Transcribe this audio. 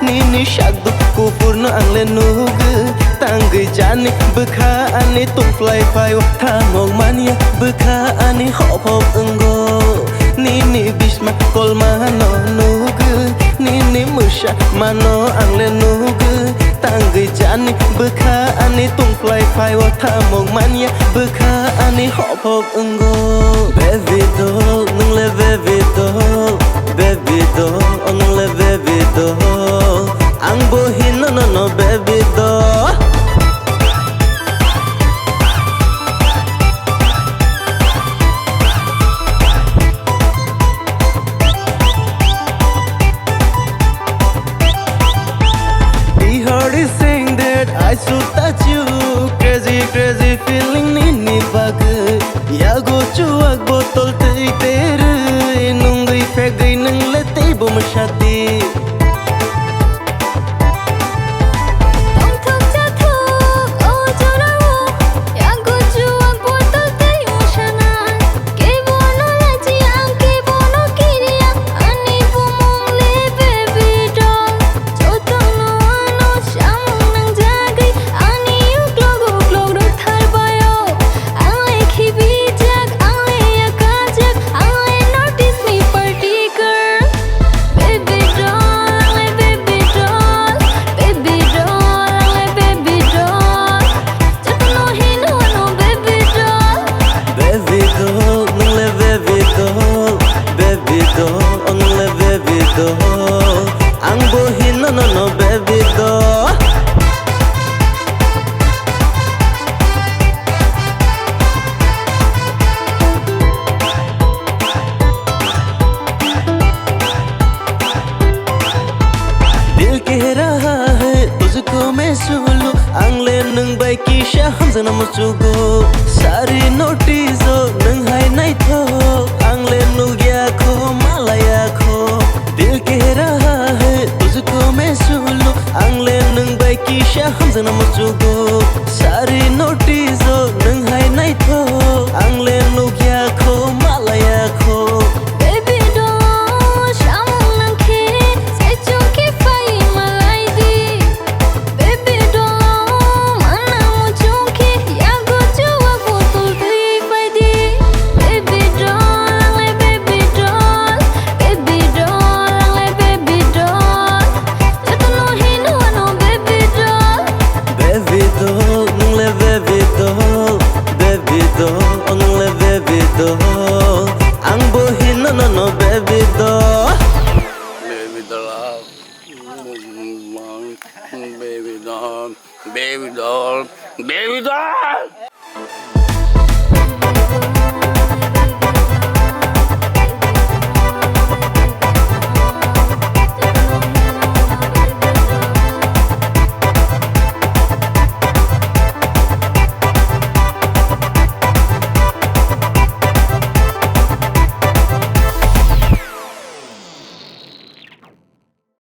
Nini shagdu kupurno ang lenugu Tanggi jani beka ani tung fly payo Thamong mania beka ani hop hop enggo Nini bisma kol mano nugu Nini musha mano ang lenugu Tanggi jani beka ani tung fly payo Thamong mania beka ani hop hop enggo Baby doll nung le baby doll Baby doll oh nung le baby doll Ang bohin no baby doll He heard it saying that I should touch you Crazy crazy feeling nini bagay Yago chuwag botol tay tere Nungay pegay nang latay bumashati Ang bohin no baby doll दिल कह रहा है तुझको मैं सुलूं आंगले नंग by की शाहम जना मुचुगो सारी नोटिसो नंग हाय नाइ थो आंगले नुग्या खो मालाया खो दिल कह रहा है तुझको मैं सुलूं आंगले नंग बाई की शाहम जना मुचुगो सारी नोटिसो नंग हाय नाइ थो आंगले नुग्या खो मालाया खो Ang bohin no baby doll Baby doll Baby doll Baby doll Baby doll